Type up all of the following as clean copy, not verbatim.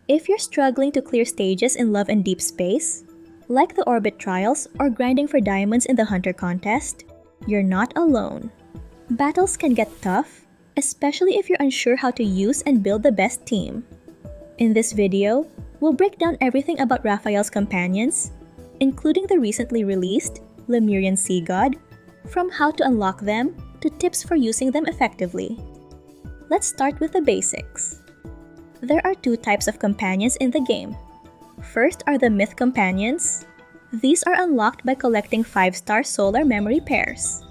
If you're struggling to clear stages in Love and Deepspace, like the Orbit Trials or grinding for diamonds in the Hunter contest, you're not alone. Battles can get tough, especially if you're unsure how to use and build the best team. In this video, we'll break down everything about Rafayel's companions, including the recently released Lemurian Sea God, from how to unlock them to tips for using them effectively. Let's start with the basics. There are two types of companions in the game. First are the Myth Companions. These are unlocked by collecting 5-star solar memory pairs.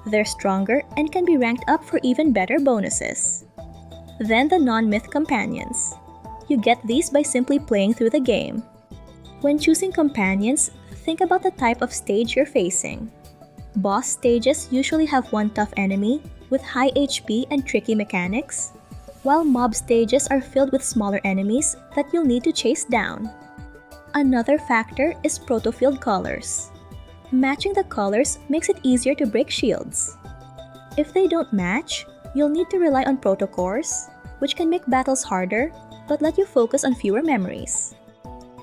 They're stronger and can be ranked up for even better bonuses. Then the Non-Myth Companions. You get these by simply playing through the game. When choosing companions, think about the type of stage you're facing. Boss stages usually have one tough enemy with high HP and tricky mechanics, while mob stages are filled with smaller enemies that you'll need to chase down. Another factor is proto-field colors. Matching the colors makes it easier to break shields. If they don't match, you'll need to rely on protocores, which can make battles harder but let you focus on fewer memories.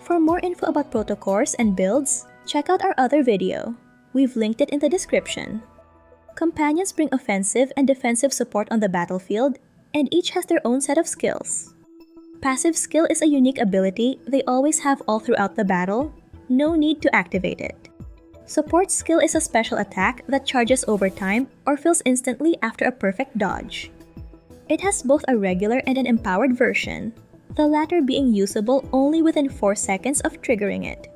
For more info about protocores and builds, check out our other video. We've linked it in the description. Companions bring offensive and defensive support on the battlefield, and each has their own set of skills. Passive skill is a unique ability they always have all throughout the battle, no need to activate it. Support skill is a special attack that charges over time or fills instantly after a perfect dodge. It has both a regular and an empowered version, the latter being usable only within 4 seconds of triggering it.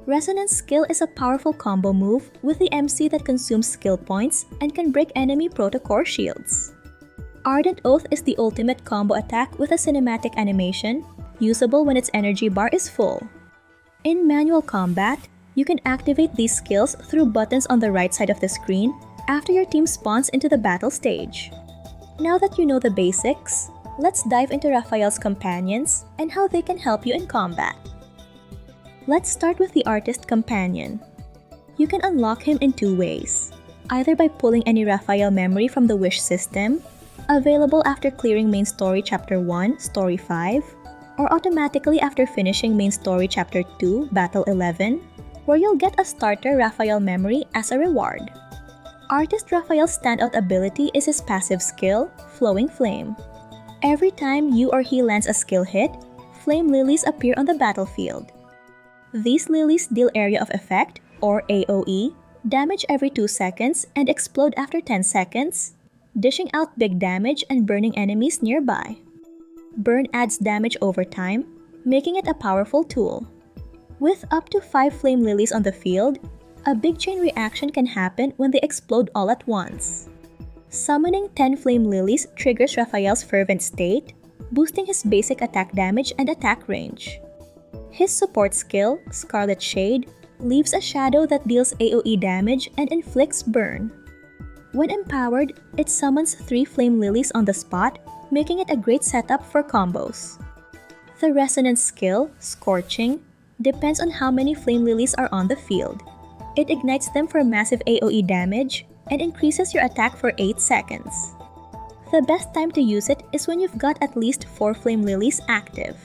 Resonance skill is a powerful combo move with the MC that consumes skill points and can break enemy protocore shields. Ardent Oath is the ultimate combo attack with a cinematic animation, usable when its energy bar is full. In manual combat, you can activate these skills through buttons on the right side of the screen after your team spawns into the battle stage. Now that you know the basics, let's dive into Rafayel's companions and how they can help you in combat. Let's start with the Artist Companion. You can unlock him in 2 ways, either by pulling any Rafayel memory from the Wish system, available after clearing Main Story Chapter 1, Story 5, or automatically after finishing Main Story Chapter 2, Battle 11, where you'll get a starter Rafayel memory as a reward. Artist Rafayel's standout ability is his passive skill, Flowing Flame. Every time you or he lands a skill hit, flame lilies appear on the battlefield. These lilies deal Area of Effect, or AoE, damage every 2 seconds and explode after 10 seconds, dishing out big damage and burning enemies nearby. Burn adds damage over time, making it a powerful tool. With up to 5 flame lilies on the field, a big chain reaction can happen when they explode all at once. Summoning 10 flame lilies triggers Rafayel's Fervent State, boosting his basic attack damage and attack range. His support skill, Scarlet Shade, leaves a shadow that deals AoE damage and inflicts burn. When empowered, it summons 3 flame lilies on the spot, making it a great setup for combos. The Resonance skill, Scorching, depends on how many flame lilies are on the field. It ignites them for massive AoE damage and increases your attack for 8 seconds. The best time to use it is when you've got at least 4 flame lilies active.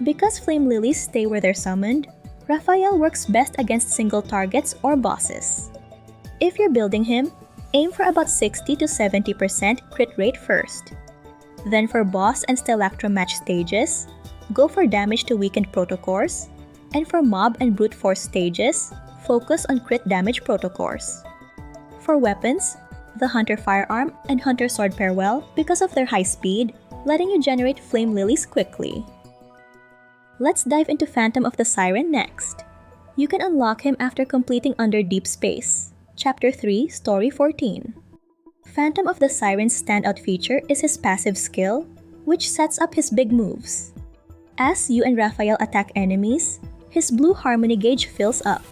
Because flame lilies stay where they're summoned, Rafayel works best against single targets or bosses. If you're building him, aim for about 60 to 70% crit rate first. Then for boss and Stalactrum match stages, go for damage to weakened protocores, and for mob and brute force stages, focus on crit damage protocores. For weapons, the Hunter Firearm and Hunter Sword pair well because of their high speed, letting you generate flame lilies quickly. Let's dive into Phantom of the Siren next. You can unlock him after completing Under Deepspace, Chapter 3, Story 14. Phantom of the Siren's standout feature is his passive skill, which sets up his big moves. As you and Rafayel attack enemies, his blue harmony gauge fills up.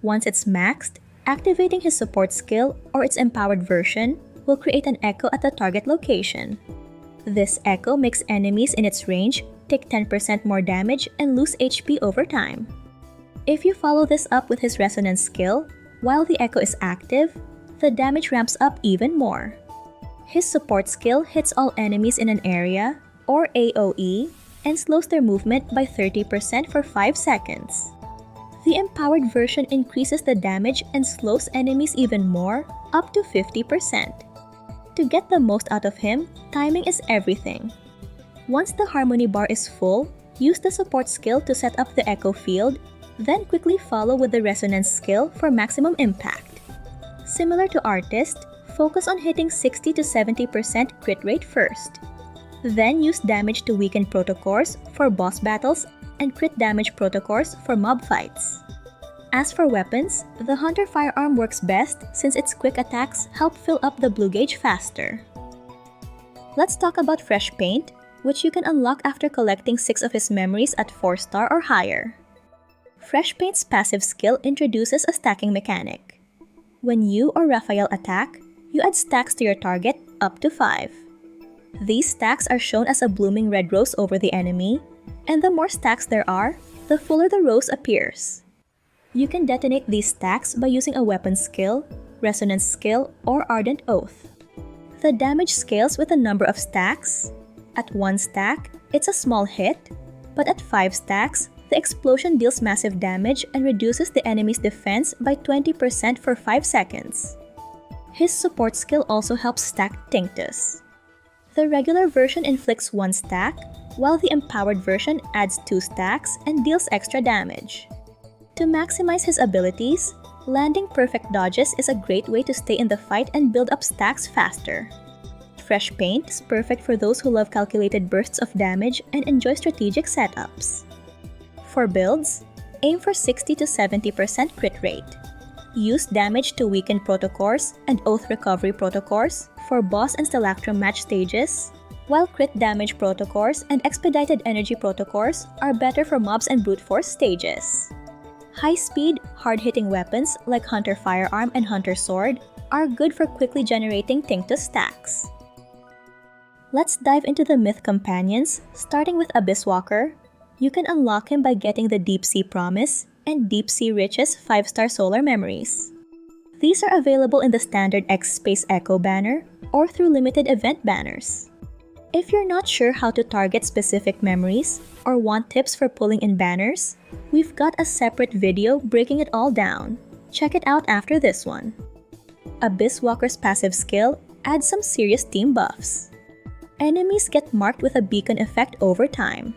Once it's maxed, activating his support skill or its empowered version will create an echo at the target location. This echo makes enemies in its range take 10% more damage and lose HP over time. If you follow this up with his Resonance skill, while the echo is active, the damage ramps up even more. His support skill hits all enemies in an area, or AoE, and slows their movement by 30% for 5 seconds. The empowered version increases the damage and slows enemies even more, up to 50%. To get the most out of him, timing is everything. Once the harmony bar is full, use the support skill to set up the echo field, then quickly follow with the resonance skill for maximum impact. Similar to Artist, focus on hitting 60 to 70% crit rate first. Then use damage to weaken protocores for boss battles and crit damage protocores for mob fights. As for weapons, the Hunter firearm works best since its quick attacks help fill up the blue gauge faster. Let's talk about Fresh Paint, which you can unlock after collecting 6 of his memories at 4-star or higher. Fresh Paint's passive skill introduces a stacking mechanic. When you or Rafayel attack, you add stacks to your target up to 5. These stacks are shown as a blooming red rose over the enemy, and the more stacks there are, the fuller the rose appears. You can detonate these stacks by using a weapon skill, resonance skill, or ardent oath. The damage scales with the number of stacks. At 1 stack, it's a small hit, but at 5 stacks, the explosion deals massive damage and reduces the enemy's defense by 20% for 5 seconds. His support skill also helps stack Tinctus. The regular version inflicts 1 stack, while the empowered version adds 2 stacks and deals extra damage. To maximize his abilities, landing perfect dodges is a great way to stay in the fight and build up stacks faster. Fresh Paint is perfect for those who love calculated bursts of damage and enjoy strategic setups. For builds, aim for 60 to 70% crit rate. Use damage to weaken protocores and oath recovery protocores for boss and stalactrum match stages, while crit damage protocores and expedited energy protocores are better for mobs and brute force stages. High-speed, hard-hitting weapons like Hunter Firearm and Hunter Sword are good for quickly generating Tinctus stacks. Let's dive into the myth companions, starting with Abysswalker. You can unlock him by getting the Deep Sea Promise and Deep Sea Riches 5-star solar memories. These are available in the standard X-Space Echo banner or through limited event banners. If you're not sure how to target specific memories or want tips for pulling in banners, we've got a separate video breaking it all down. Check it out after this one. Abysswalker's passive skill adds some serious team buffs. Enemies get marked with a beacon effect over time.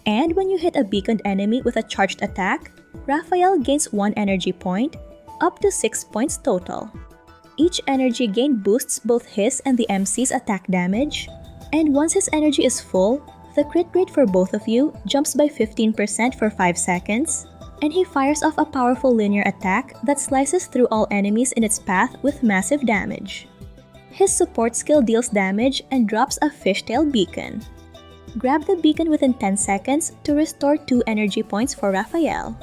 And when you hit a beaconed enemy with a charged attack, Rafayel gains 1 energy point, up to 6 points total. Each energy gain boosts both his and the MC's attack damage, and once his energy is full, the crit rate for both of you jumps by 15% for 5 seconds, and he fires off a powerful linear attack that slices through all enemies in its path with massive damage. His support skill deals damage and drops a fishtail beacon. Grab the beacon within 10 seconds to restore 2 energy points for Rafayel.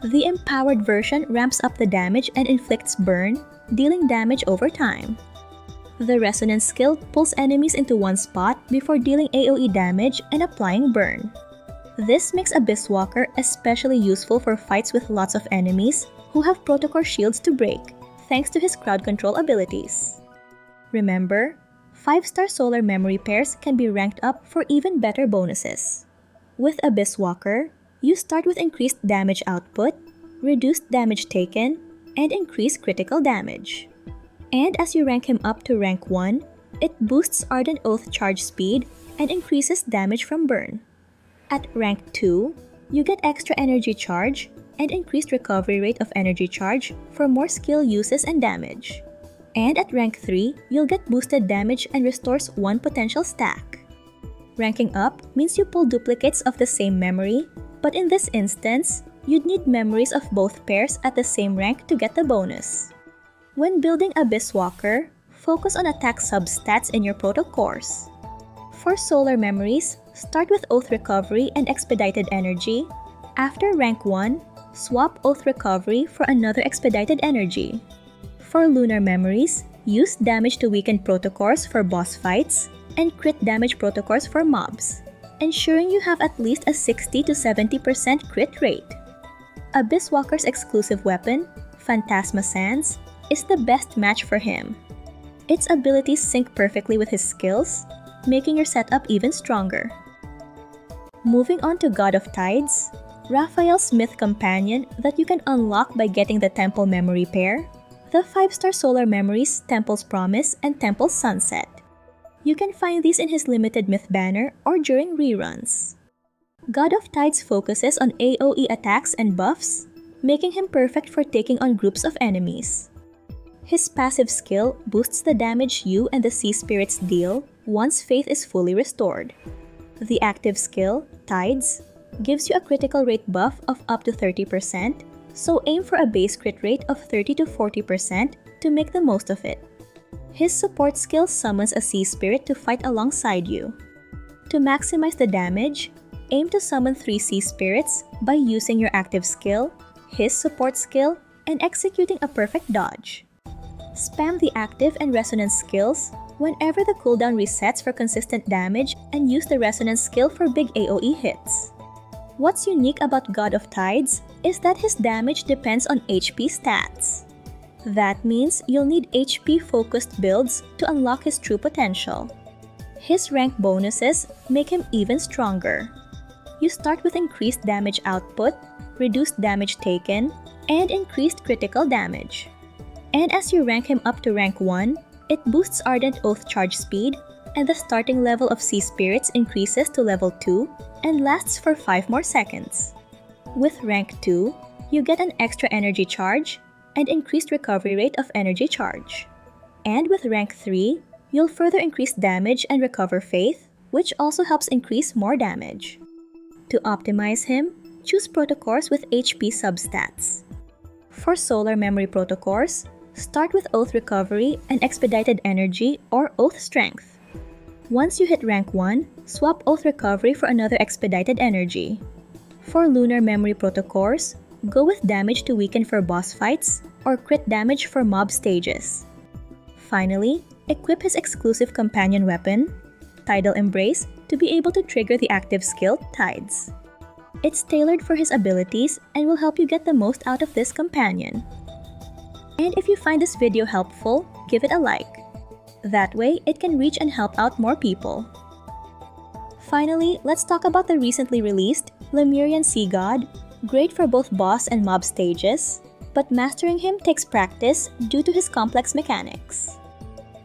The empowered version ramps up the damage and inflicts burn, dealing damage over time. The resonance skill pulls enemies into one spot before dealing AoE damage and applying burn. This makes Abysswalker especially useful for fights with lots of enemies who have protocore shields to break, thanks to his crowd control abilities. Remember, 5-star solar memory pairs can be ranked up for even better bonuses. With Abysswalker, you start with increased damage output, reduced damage taken, and increased critical damage. And as you rank him up to rank 1, it boosts Ardent Oath charge speed and increases damage from burn. At rank 2, you get extra energy charge and increased recovery rate of energy charge for more skill uses and damage. And at rank 3, you'll get boosted damage and restores 1 potential stack. Ranking up means you pull duplicates of the same memory, but in this instance, you'd need memories of both pairs at the same rank to get the bonus. When building Abysswalker, focus on attack substats in your protocores. For solar memories, start with Oath Recovery and Expedited Energy. After rank 1, swap Oath Recovery for another Expedited Energy. For lunar memories, use damage to weaken protocores for boss fights and crit damage protocores for mobs, ensuring you have at least a 60 to 70% crit rate. Abysswalker's exclusive weapon, Phantasma Sands, is the best match for him. Its abilities sync perfectly with his skills, making your setup even stronger. Moving on to God of Tides, Rafayel's myth companion that you can unlock by getting the Temple Memory pair, the 5-star solar memories Temple's Promise and Temple's Sunset. You can find these in his limited myth banner or during reruns. God of Tides focuses on AoE attacks and buffs, making him perfect for taking on groups of enemies. His passive skill boosts the damage you and the Sea Spirits deal once Faith is fully restored. The active skill, Tides, gives you a critical rate buff of up to 30%, so aim for a base crit rate of 30 to 40% to make the most of it. His support skill summons a Sea Spirit to fight alongside you. To maximize the damage, aim to summon 3 Sea Spirits by using your active skill, his support skill, and executing a perfect dodge. Spam the active and resonance skills whenever the cooldown resets for consistent damage and use the resonance skill for big AoE hits. What's unique about God of Tides is that his damage depends on HP stats. That means you'll need HP-focused builds to unlock his true potential. His rank bonuses make him even stronger. You start with increased damage output, reduced damage taken, and increased critical damage. And as you rank him up to rank 1, it boosts Ardent Oath charge speed, and the starting level of Sea Spirits increases to level 2 and lasts for 5 more seconds. With rank 2, you get an extra energy charge and increased recovery rate of energy charge. And with rank 3, you'll further increase damage and recover faith, which also helps increase more damage. To optimize him, choose protocors with HP substats. For solar memory protocors, start with Oath Recovery and Expedited Energy or Oath Strength. Once you hit rank 1, swap Oath Recovery for another Expedited Energy. For lunar memory protocors, go with damage to weaken for boss fights or crit damage for mob stages. Finally, equip his exclusive companion weapon, Tidal Embrace, to be able to trigger the active skill Tides. It's tailored for his abilities and will help you get the most out of this companion. And if you find this video helpful, give it a like. That way, it can reach and help out more people. Finally, let's talk about the recently released Lemurian Sea God, great for both boss and mob stages, but mastering him takes practice due to his complex mechanics.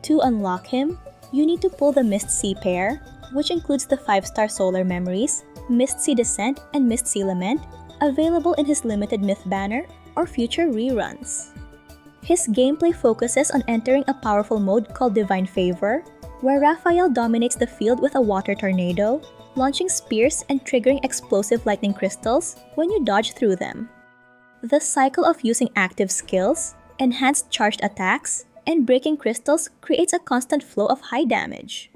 To unlock him, you need to pull the Mist Sea pair, which includes the 5-star solar memories, Mist Sea Descent, and Mist Sea Lament, available in his limited myth banner or future reruns. His gameplay focuses on entering a powerful mode called Divine Favor, where Rafayel dominates the field with a water tornado, launching spears and triggering explosive lightning crystals when you dodge through them. The cycle of using active skills, enhanced charged attacks, and breaking crystals creates a constant flow of high damage.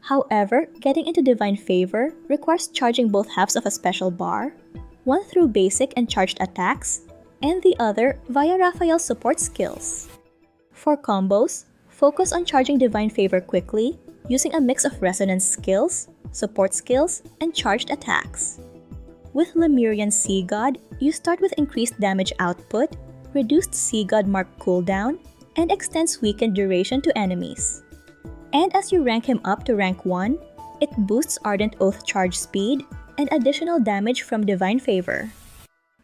However, getting into Divine Favor requires charging both halves of a special bar, one through basic and charged attacks, and the other via Rafayel's support skills. For combos, focus on charging Divine Favor quickly, using a mix of resonance skills, support skills, and charged attacks. With Lemurian Sea God, you start with increased damage output, reduced Sea God mark cooldown, and extends weakened duration to enemies. And as you rank him up to rank 1, it boosts Ardent Oath charge speed and additional damage from Divine Favor.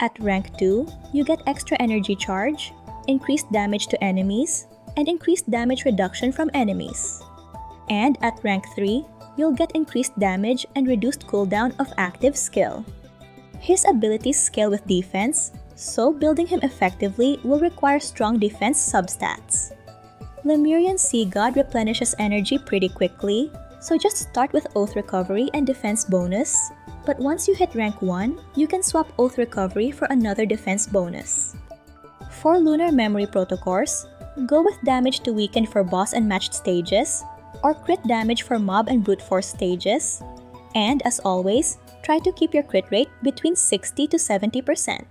At rank 2, you get extra energy charge, increased damage to enemies, and increased damage reduction from enemies. And at rank 3, you'll get increased damage and reduced cooldown of active skill. His abilities scale with defense, so building him effectively will require strong defense substats. Lemurian Sea God replenishes energy pretty quickly, so just start with Oath Recovery and Defense bonus, but once you hit rank 1, you can swap Oath Recovery for another defense bonus. For lunar memory protocors, go with damage to weaken for boss and matched stages, or crit damage for mob and brute force stages, and as always, try to keep your crit rate between 60 to 70%.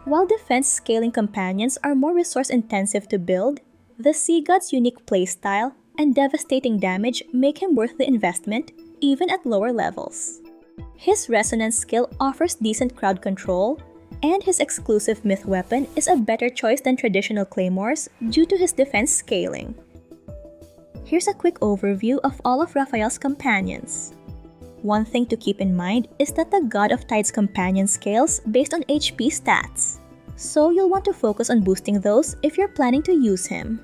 While defense scaling companions are more resource intensive to build, the Sea God's unique playstyle and devastating damage make him worth the investment, even at lower levels. His resonance skill offers decent crowd control, and his exclusive myth weapon is a better choice than traditional claymores due to his defense scaling. Here's a quick overview of all of Rafayel's companions. One thing to keep in mind is that the God of Tides companion scales based on HP stats, so you'll want to focus on boosting those if you're planning to use him.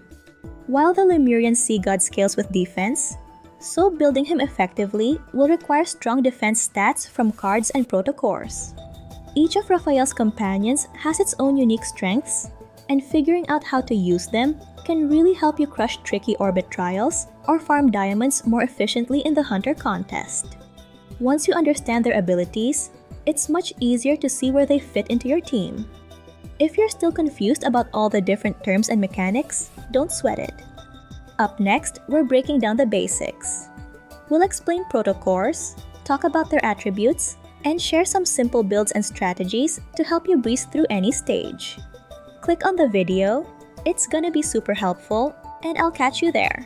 While the Lemurian Sea God scales with defense, so building him effectively will require strong defense stats from cards and protocores. Each of Rafayel's companions has its own unique strengths, and figuring out how to use them can really help you crush tricky orbit trials or farm diamonds more efficiently in the Hunter contest. Once you understand their abilities, it's much easier to see where they fit into your team. If you're still confused about all the different terms and mechanics, don't sweat it. Up next, we're breaking down the basics. We'll explain protocores, talk about their attributes, and share some simple builds and strategies to help you breeze through any stage. Click on the video, it's gonna be super helpful, and I'll catch you there.